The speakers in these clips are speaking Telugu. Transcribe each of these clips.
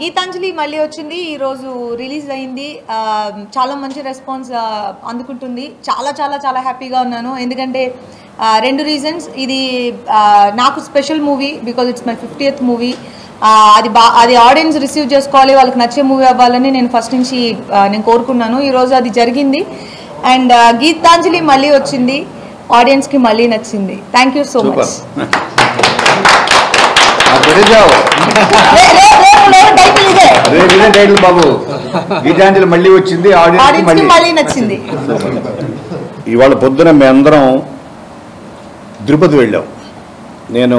గీతాంజలి మళ్ళీ వచ్చింది, ఈరోజు రిలీజ్ అయింది. చాలా మంచి రెస్పాన్స్ అందుకుంటుంది. చాలా చాలా చాలా హ్యాపీగా ఉన్నాను. ఎందుకంటే 2 రీజన్స్. ఇది నాకు special movie because it's my 50th movie. అది ఆడియన్స్ రిసీవ్ చేసుకోవాలి, వాళ్ళకి నచ్చే మూవీ అవ్వాలని నేను ఫస్ట్ నుంచి నేను కోరుకున్నాను. ఈరోజు అది జరిగింది. అండ్ గీతాంజలి మళ్ళీ వచ్చింది, ఆడియన్స్కి మళ్ళీ నచ్చింది. Thank you so much. బాబు గీతాంజలి మళ్ళీ వచ్చింది, ఆడియన్స్ మళ్ళీ నచ్చింది. ఇవాళ పొద్దున మేమందరం తిరుపతి వెళ్ళాం. నేను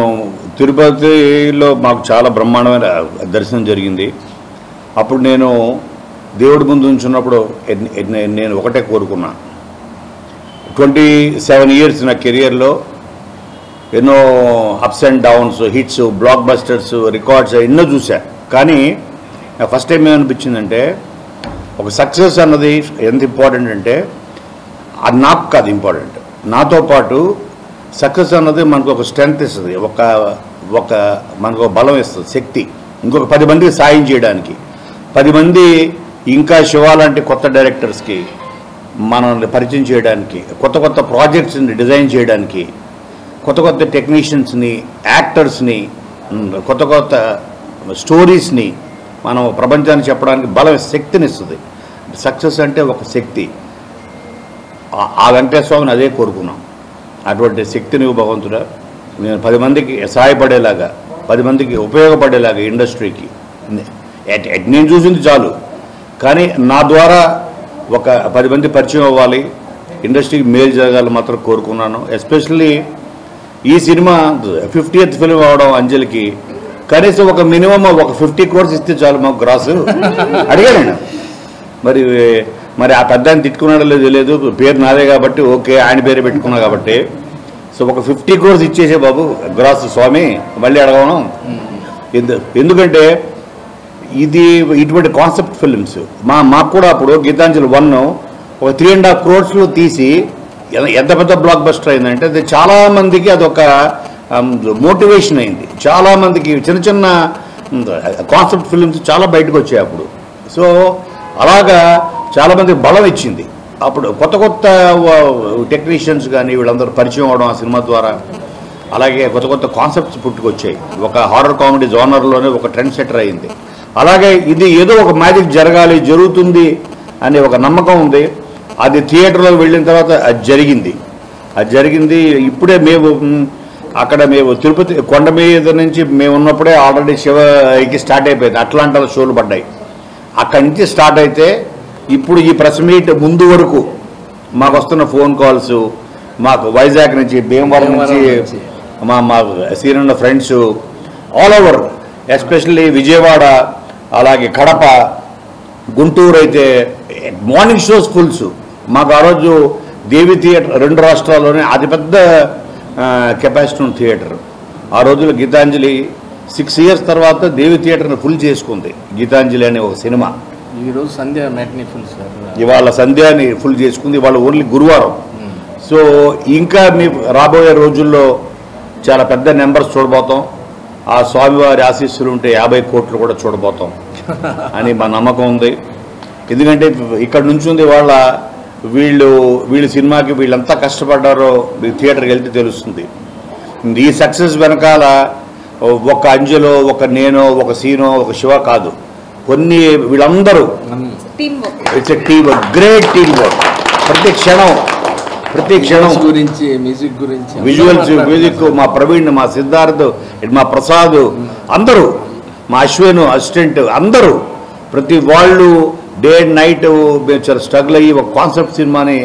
తిరుపతిలో మాకు చాలా బ్రహ్మాండమైన దర్శనం జరిగింది. అప్పుడు నేను దేవుడి ముందు ఉంచున్నప్పుడు నేను ఒకటే కోరుకున్నా. 27 years నా కెరియర్లో ఎన్నో ups and downs, hits, black busters, records ఎన్నో చూసా. కానీ ఫస్ట్ టైం ఏమనిపించిందంటే ఒక సక్సెస్ అన్నది ఎంత ఇంపార్టెంట్ అంటే అది నాకు కాదు ఇంపార్టెంట్, నాతో పాటు సక్సెస్ అన్నది మనకు ఒక స్ట్రెంగ్త్ ఇస్తుంది, ఒక మనకు ఒక బలం ఇస్తుంది, శక్తి. ఇంకొక 10 మందికి సాయం చేయడానికి, 10 మంది ఇంకా శివ లాంటి కొత్త డైరెక్టర్స్కి మనల్ని పరిచయం చేయడానికి, కొత్త కొత్త ప్రాజెక్ట్స్ని డిజైన్ చేయడానికి, కొత్త కొత్త టెక్నీషియన్స్ని, యాక్టర్స్ని, కొత్త కొత్త స్టోరీస్ని మనం ప్రపంచానికి చెప్పడానికి బలం, శక్తినిస్తుంది. సక్సెస్ అంటే ఒక శక్తి. ఆ వెంకటేశ్వర స్వామిని అదే కోరుకున్నాం. అటువంటి శక్తిని భగవంతుడా నేను 10 మందికి సహాయపడేలాగా, 10 మందికి ఉపయోగపడేలాగా ఇండస్ట్రీకి నేను చూసింది చాలు, కానీ నా ద్వారా ఒక 10 మంది పరిచయం అవ్వాలి, ఇండస్ట్రీకి మేలు జరగాలని మాత్రం కోరుకున్నాను. ఎస్పెషల్లీ ఈ సినిమా 50th ఫిల్మ్ అవడం అంజలికి కనీసం ఒక మినిమం ఒక 50 crores ఇస్తే చాలు మాకు గ్రాసు అడిగా నేను. మరి ఆ పెద్ద ఆయన తిట్టుకున్నాడో లేదో తెలియదు, పేరు నాదే కాబట్టి ఓకే, ఆయన పేరే పెట్టుకున్నా కాబట్టి. సో ఒక 50 crores ఇచ్చేసే బాబు గ్రాస్ స్వామి, మళ్ళీ అడగను. ఎందుకంటే ఇది ఇటువంటి కాన్సెప్ట్ ఫిల్మ్స్ మాకు కూడా అప్పుడు గీతాంజలి 1 ఒక 3.5 crores తీసి ఎంత పెద్ద బ్లాక్ బస్టర్ అయిందంటే అది చాలామందికి అదొక మోటివేషన్ అయింది. చాలామందికి చిన్న చిన్న కాన్సెప్ట్ ఫిల్మ్స్ చాలా బయటకు వచ్చాయి అప్పుడు. సో అలాగా చాలామందికి బలం ఇచ్చింది. అప్పుడు కొత్త కొత్త టెక్నీషియన్స్ కానీ వీళ్ళందరూ పరిచయం అవడం ఆ సినిమా ద్వారా. అలాగే కొత్త కొత్త కాన్సెప్ట్స్ పుట్టుకొచ్చాయి. ఒక హారర్ కామెడీ జోనర్లోనే ఒక ట్రెండ్ సెటర్ అయింది. అలాగే ఇది ఏదో ఒక మ్యాజిక్ జరుగుతుంది అనే ఒక నమ్మకం ఉంది. అది థియేటర్లోకి వెళ్ళిన తర్వాత అది జరిగింది. ఇప్పుడే మేము తిరుపతి కొండ మీద నుంచి మేము ఉన్నప్పుడే ఆల్రెడీ శివకి స్టార్ట్ అయిపోయింది. అట్లాంటాలో షోలు పడ్డాయి. అక్కడి నుంచి స్టార్ట్ అయితే ఇప్పుడు ఈ ప్రెస్ మీట్ ముందు వరకు మాకు వస్తున్న ఫోన్ కాల్స్, మాకు వైజాగ్ నుంచి, భీమవరం నుంచి మా senior friends all over, especially Vijayawada, అలాగే కడప, గుంటూరు అయితే మార్నింగ్ షోస్ ఫుల్స్. మాకు ఆ రోజు దేవి థియేటర్ 2 రాష్ట్రాల్లోనే అతిపెద్ద కెపాసిటీ ఉన్న థియేటర్. ఆ రోజుల్లో గీతాంజలి 6 years తర్వాత దేవి థియేటర్ని ఫుల్ చేసుకుంది గీతాంజలి అనే ఒక సినిమా. ఈరోజు సంధ్య మ్యాట్నీ ఫుల్ సార్, ఇవాళ సంధ్యాని ఫుల్ చేసుకుంది. ఇవాళ ఓన్లీ గురువారం. సో ఇంకా మీ రాబోయే రోజుల్లో చాలా పెద్ద నెంబర్స్ చూడబోతాం. ఆ స్వామివారి ఆశీస్సులు ఉంటే 50 కోట్లు కూడా చూడబోతాం అని మా నమ్మకం ఉంది. ఎందుకంటే ఇక్కడ నుంచి ఉంది వాళ్ళ వీళ్ళు సినిమాకి వీళ్ళంతా కష్టపడ్డారో థియేటర్కి వెళ్తే తెలుస్తుంది. ఈ సక్సెస్ వెనకాల ఒక అంజలో, ఒక నేను, ఒక సీనో, ఒక శివ కాదు, కొన్ని వీళ్ళందరూ it's a team work, great team work. ప్రతి క్షణం గురించి, మ్యూజిక్ గురించి, విజువల్స్, మ్యూజిక్, మా ప్రవీణ్, మా సిద్ధార్థ్, మా ప్రసాద్, అందరూ, మా అశ్విన్ అసిస్టెంట్, అందరూ ప్రతి వాళ్ళు డే అండ్ నైట్ మేము చాలా స్ట్రగుల్ అయ్యి ఒక కాన్సెప్ట్ సినిమాని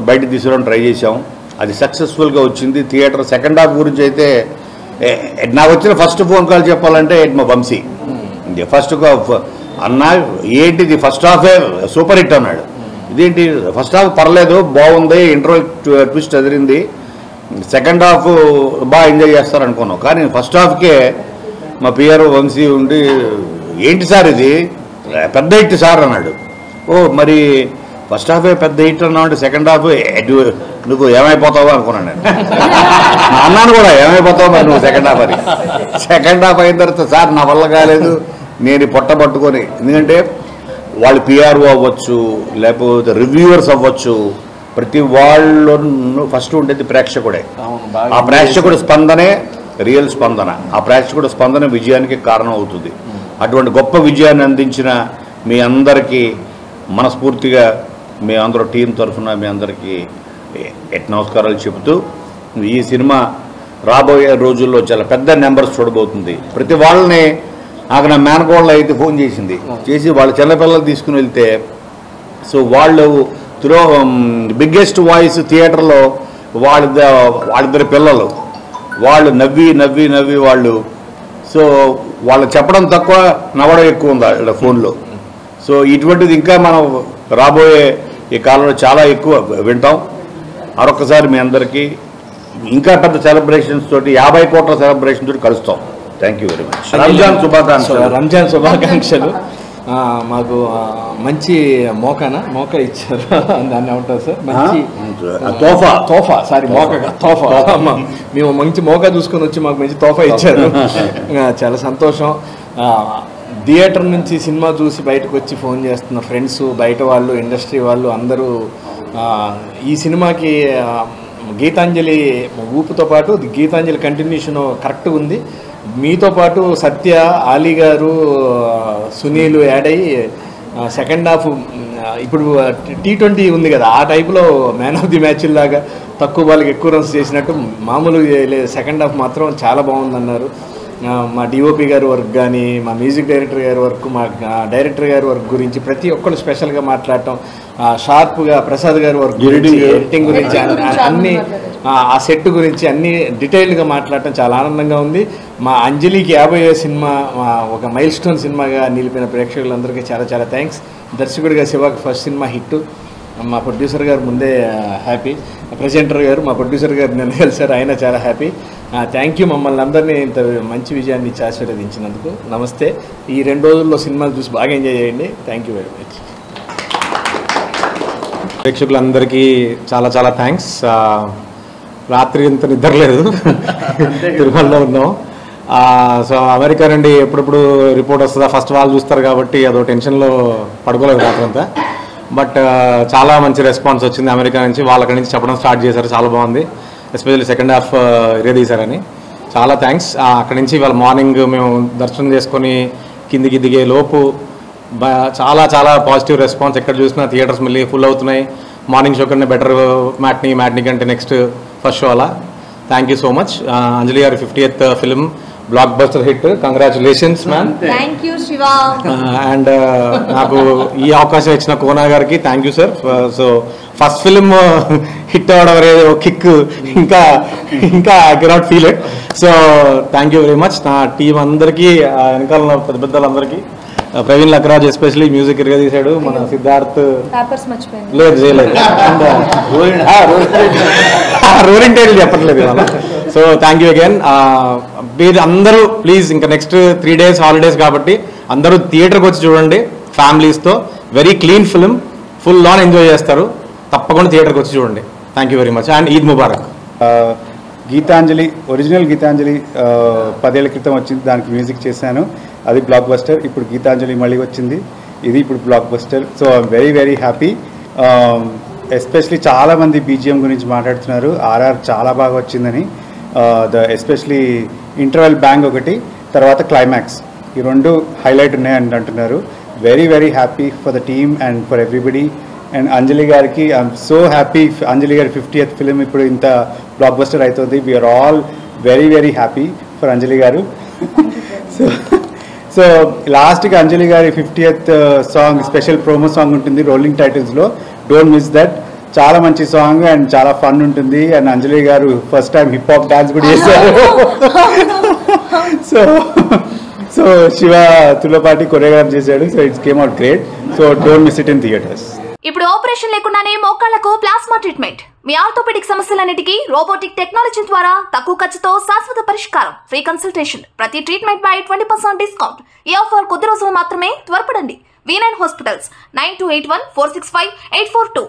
బయటకు తీసుకురావడం ట్రై చేసాం. అది సక్సెస్ఫుల్గా వచ్చింది. థియేటర్ సెకండ్ హాఫ్ గురించి అయితే నాకు వచ్చిన ఫస్ట్ ఫోన్ కాల్ చెప్పాలంటే మా వంశీ ఫస్ట్ అన్నా ఏంటిది ఫస్ట్ హాఫే సూపర్ హిట్ అన్నాడు. ఇదేంటి ఫస్ట్ హాఫ్ పర్లేదు బాగుంది, ఇంటర్వల్ ట్విస్ట్ ఎదిరింది, సెకండ్ హాఫ్ బాగా ఎంజాయ్ చేస్తారు అనుకున్నాం. కానీ ఫస్ట్ హాఫ్కే మా పిఆర్ వంశీ ఉండి ఏంటి సార్ ఇది పెద్ద హిట్ సార్ అన్నాడు. ఓ మరి ఫస్ట్ హాఫే పెద్ద హిట్ అన్నాడు, సెకండ్ హాఫ్ నువ్వు ఏమైపోతావు అనుకున్నాను నేను. అన్నాను కూడా ఏమైపోతావు మరి నువ్వు సెకండ్ హాఫ్ అని. సెకండ్ హాఫ్ అయిన తర్వాత సార్ నా వల్ల కాలేదు, నేను పొట్ట పట్టుకొని, ఎందుకంటే వాళ్ళు పిఆర్ఓ అవ్వచ్చు, లేకపోతే రివ్యూవర్స్ అవ్వచ్చు, ప్రతి వాళ్ళు ఫస్ట్ ఉండేది ప్రేక్షకుడే. ఆ ప్రేక్షకుడు స్పందనే రియల్ స్పందన, ఆ ప్రేక్షకుడు స్పందన విజయానికి కారణం అవుతుంది. అటువంటి గొప్ప విజయాన్ని అందించిన మీ అందరికీ మనస్ఫూర్తిగా మీ అందరూ టీం తరఫున మీ అందరికీ నమస్కారాలు చెబుతూ, ఈ సినిమా రాబోయే రోజుల్లో చాలా పెద్ద నెంబర్స్ చూడబోతుంది. ప్రతి వాళ్ళని నాకు నా మేనకోళ్ళు అయితే ఫోన్ చేసి వాళ్ళ చిన్నపిల్లలు తీసుకుని వెళ్తే, సో వాళ్ళు బిగ్గెస్ట్ వాయిస్ థియేటర్లో వాళ్ళిద్దరి పిల్లలు వాళ్ళు నవ్వి వాళ్ళు, సో వాళ్ళు చెప్పడం తక్కువ నవ్వడం ఎక్కువ ఉంది వాళ్ళ ఫోన్లో. సో ఇటువంటిది ఇంకా మనం రాబోయే ఈ కాలంలో చాలా ఎక్కువ వింటాం. మరొకసారి మీ అందరికీ ఇంకా పెద్ద సెలబ్రేషన్స్ తోటి 50 కోట్ల సెలబ్రేషన్ తోటి కలుస్తాం. Thank you very much. Ramzan శుభాకాంక్షలు. మాకు మంచి మోకా ఇచ్చారు, దాన్ని ఏమంటారు సార్, మంచి తోఫా సారీ తోఫా మేము మంచి మోకా చూసుకొని వచ్చి మాకు మంచి తోఫా ఇచ్చారు. చాలా సంతోషం. థియేటర్ నుంచి సినిమా చూసి బయటకు వచ్చి ఫోన్ చేస్తున్న ఫ్రెండ్స్, బయట వాళ్ళు, ఇండస్ట్రీ వాళ్ళు అందరూ ఈ సినిమాకి గీతాంజలి ఊపుతో పాటు గీతాంజలి కంటిన్యూషన్ కరెక్ట్గా ఉంది. మీతో పాటు సత్య, ఆలీ గారు, సునీల్ యాడ్ అయ్యి సెకండ్ హాఫ్ ఇప్పుడు T20 ఉంది కదా, ఆ టైప్లో మ్యాన్ ఆఫ్ ది మ్యాచ్ లాగా తక్కువ బాల్కి ఎక్కువ రన్స్ చేసినట్టు మామూలు సెకండ్ హాఫ్ మాత్రం చాలా బాగుందన్నారు. మా డిఓపి గారి వర్క్ కానీ, మా మ్యూజిక్ డైరెక్టర్ గారి వర్క్, మా డైరెక్టర్ గారి వర్క్ గురించి ప్రతి ఒక్కరు స్పెషల్గా మాట్లాడటం, షార్ప్గా ప్రసాద్ గారి వర్క్ గురించి, ఎడిటింగ్ గురించి, అన్ని ఆ సెట్ గురించి అన్ని డీటెయిల్డ్గా మాట్లాడటం చాలా ఆనందంగా ఉంది. మా అంజలికి 50వ సినిమా ఒక మైల్ స్టోన్ సినిమాగా నిలిపిన ప్రేక్షకులందరికీ చాలా చాలా థ్యాంక్స్. దర్శకుడిగా శివాకి ఫస్ట్ సినిమా హిట్. మా ప్రొడ్యూసర్ గారు ముందే హ్యాపీ, ప్రెజెంటర్ గారు మా ప్రొడ్యూసర్ గారు నిన్న కలిసారు, ఆయన చాలా హ్యాపీ. థ్యాంక్ యూ మమ్మల్ని అందరినీ ఇంత మంచి విజయాన్ని ఇచ్చి ఆశీర్వదించినందుకు. నమస్తే. ఈ 2 రోజుల్లో సినిమాలు చూసి బాగా ఎంజాయ్ చేయండి. Thank you very much. ప్రేక్షకులందరికీ చాలా చాలా థ్యాంక్స్. రాత్రి ఇంత నిద్రలేదు, తిరుమలలో ఉన్నాం. సో అమెరికా నుండి ఎప్పుడెప్పుడు రిపోర్ట్ వస్తుందా ఫస్ట్ వాళ్ళు చూస్తారు కాబట్టి అదో టెన్షన్లో పడుకోలేదు రాత్రంతా. బట్ చాలా మంచి రెస్పాన్స్ వచ్చింది అమెరికా నుంచి. వాళ్ళకి నుంచి చెప్పడం స్టార్ట్ చేశారు, చాలా బాగుంది. ఎస్పెషల్లీ సెకండ్ హాఫ్ తీశారని చాలా థ్యాంక్స్. అక్కడి నుంచి వాళ్ళ మార్నింగ్ మేము దర్శనం చేసుకొని కిందికి దిగే లోపు చాలా చాలా పాజిటివ్ రెస్పాన్స్. ఎక్కడ చూసినా థియేటర్స్ మళ్ళీ ఫుల్ అవుతున్నాయి. మార్నింగ్ షో కన్నా బెటర్ మ్యాట్నీ కంటే నెక్స్ట్ ఫస్ట్ షో అలా. Thank you so much. Anjali గారి 50th film blockbuster hit. Congratulations ma'am. Thank you Shiva. And నాకు ఈ అవకాశం ఇచ్చిన కోనా గారికి thank you sir. So first film hit అవ్వడం అనేది కిక్ ఇంకా I cannot feel it. So thank you very much. నా టీం అందరికీ, వెనకాల పెద్ద పెద్దలందరికీ, ప్రవీణ్ లక్రాజ్ ఎస్పెషలీ మ్యూజిక్ ఇరగా తీశాడు. మన సిద్ధార్థ్ లేదు చేయలేదు, రోలింగ్ టైటిల్ చెప్పట్లేదు ఇవాళ. So thank you again. మీరు అందరూ ప్లీజ్ ఇంకా నెక్స్ట్ 3 days హాలిడేస్ కాబట్టి అందరూ థియేటర్కి వచ్చి చూడండి ఫ్యామిలీస్తో. Very clean film, full on enjoy చేస్తారు. తప్పకుండా థియేటర్కి వచ్చి చూడండి. Thank you very much and Eid Mubarak. Geetanjali, original Geetanjali 10 ఏళ్ల క్రితం వచ్చింది, దానికి మ్యూజిక్ చేశాను, అది బ్లాక్ బస్టర్. ఇప్పుడు గీతాంజలి మళ్ళీ వచ్చింది, ఇది ఇప్పుడు block buster. So I'm very very happy. Especially చాలామంది బీజిఎం గురించి మాట్లాడుతున్నారు, ఆర్ఆర్ చాలా బాగా వచ్చిందని. ఎస్పెషలీ ఇంటర్వెల్ బ్యాంగ్ ఒకటి, తర్వాత క్లైమాక్స్, ఈ 2 హైలైట్ ఉన్నాయని అంటున్నారు. Very very happy for the team and for everybody. And Anjali గారికి ఐఎమ్ సో హ్యాపీ. అంజలి గారి 50th ఫిలిం ఇప్పుడు ఇంత బ్లాక్ బస్టర్ అవుతుంది. We are all very very happy for Anjali గారు. సో లాస్ట్కి అంజలి గారి 50th song special promo song ఉంటుంది రోలింగ్ టైటిల్స్లో, డోంట్ మిస్ దట్. చాలా మంచి సాంగ్ అండ్ చాలా ఫన్ ఉంటుంది. అండ్ అంజలి గారు first time hip hop dance కూడా చేశారు. సో శివ తులపాటి కొరియోగ్రాఫ్ చేశాడు. So it's came out great. So don't miss it in theatres. ఇప్పుడు ఆపరేషన్ లేకుండానే మోకాళ్లకు ప్లాస్మా ట్రీట్మెంట్. మీ ఆర్థోపెడిక్ సమస్యలన్నిటికీ రోబోటిక్ టెక్నాలజీ ద్వారా తక్కువ ఖర్చుతో శాశ్వత పరిష్కారం. Free consultation. ప్రతి ట్రీట్మెంట్ పై 20% డిస్కౌంట్. ఈ ఆఫర్ కొద్ది రోజులు మాత్రమే. త్వరపడండి. V9 hospitals 9281465842.